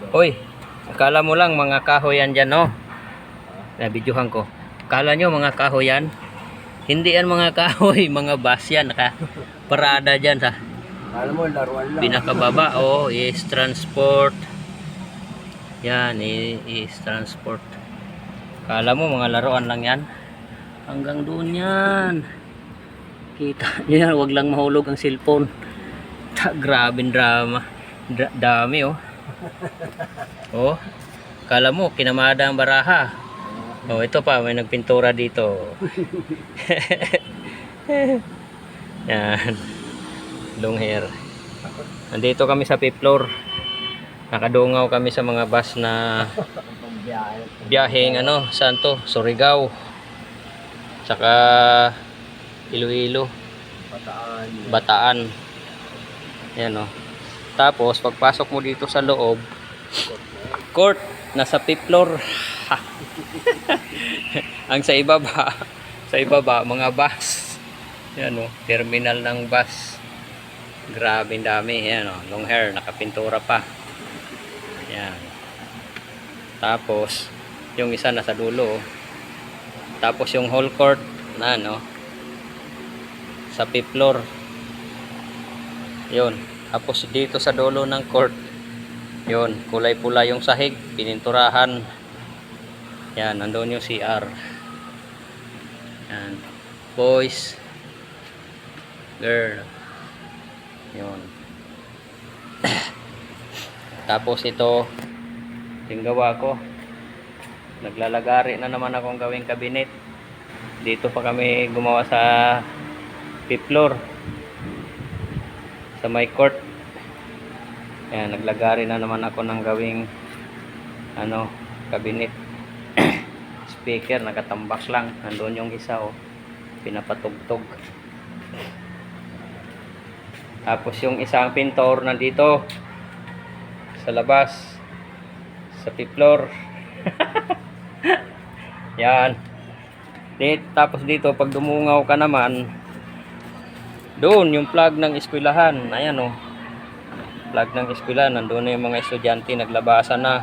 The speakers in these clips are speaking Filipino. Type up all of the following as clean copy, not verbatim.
Hoy, akala mo lang mga kahoy yan dyan, no? Nabidyohan ko. Akala nyo mga kahoy yan? Hindi yan mga kahoy, mga bus yan. Nakaparada dyan sa Alam mo, laruan lang. pinakababa. Oh, is transport. Yan, is transport. Akala mo mga laruan lang yan? Hanggang doon yan. Kita nyo yan, huwag lang mahulog ang cellphone. Grabing drama. Dami, oh. Oh, akala mo kinamada ang baraha. Oh, ito pa, may nagpintura dito. Yan. Long hair. Nandito kami sa 5th floor. Nakadungaw kami sa mga bus na biyaheng ano, saan to? Surigao. Tsaka Iloilo. Bataan. Yan, oh. Tapos pagpasok mo dito sa loob, court nasa 5th floor. Ang sa ibaba mga bus. Yan, oh, terminal ng bus. Grabe dami. Yan, oh, long hair, nakapintura pa. Yan. Tapos yung isa nasa dulo, oh. Tapos yung whole court na ano sa 5th floor. Yun. Tapos dito sa dulo ng court, yun, kulay pula yung sahig, pininturahan. Yan, nandun yung CR. Yan, boys, girl. Yun. Tapos ito yung gawa ko, naglalagari na naman akong gawing cabinet. Dito pa kami gumawa sa 5th floor sa my court. Ayan, naglagari na naman ako ng gawing ano, cabinet. Speaker, nakatambak lang. Nandun yung isa, oh, pinapatugtog. Tapos yung isang pintor nandito sa labas sa 5th floor. Yan. Tapos dito pag dumungaw ka naman, doon yung plug ng eskwelahan. Ayan, oh, plug ng eskwela. Nandun na yung mga estudyante, naglabasan na.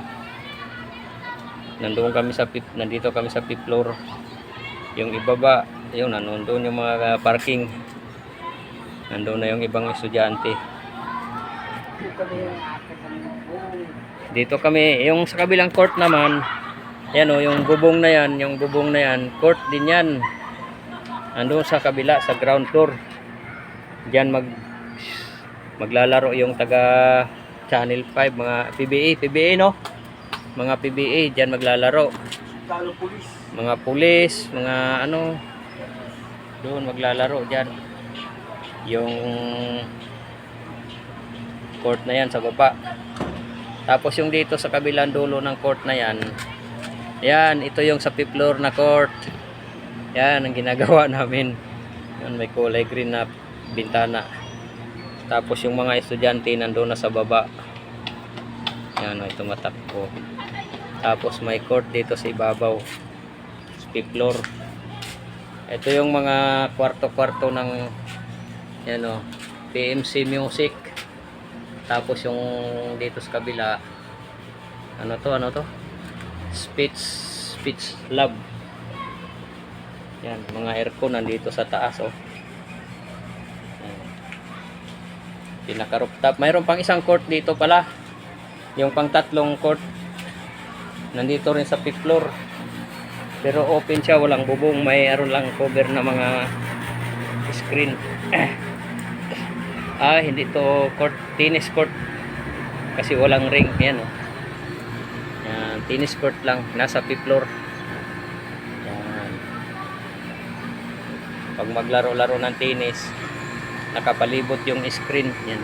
Nandito kami sa 5th floor. Yung ibaba, yun, nandun yung mga parking. Nandun na yung ibang estudyante. Dito kami, yung sa kabilang court naman, yan, oh, yung bubong na yan, court din yan. Nandun sa kabila, sa ground floor. Diyan maglalaro yung taga Channel 5, mga PBA, no? Mga PBA diyan maglalaro. Mga pulis, mga ano, doon maglalaro diyan. Yung court na yan sa baba. Tapos yung dito sa kabilang dulo ng court na yan, yan, ito yung sa 5th floor na court. Yan ang ginagawa namin. Yan, may kulay green na bintana. Tapos yung mga estudyante nandoon na sa baba. Yan, may tumatakbo. Tapos may court dito sa ibabaw, 5th floor. Ito yung mga kwarto-kwarto ng yan, oh, PMC Music. Tapos yung dito sa kabila, ano to? Speech Lab. Yan, mga aircon nandito sa taas, oh. Pinaka-rooftop. Mayroon pang isang court dito pala. Yung pang tatlong court nandito rin sa 5th floor. Pero open siya, walang bubong. Mayroon lang cover na mga screen. Hindi to court, tennis court. Kasi walang ring. Yan, oh. Yan, tennis court lang. Nasa 5th floor. Yan. Pag maglaro-laro ng tennis, nakapalibot yung screen. Yan.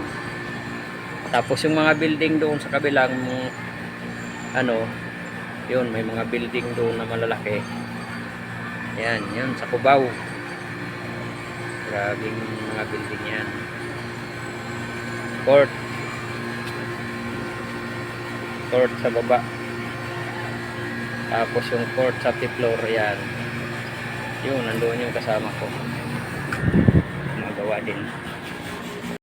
Tapos yung mga building doon sa kabilang ano, yun, may mga building doon na malalaki. Yan, yun sa Cubao. Grabing mga building yan. Court sa baba. Tapos yung court sa 5th floor, yan. Yun, nandoon yung kasama ko. Magawa din.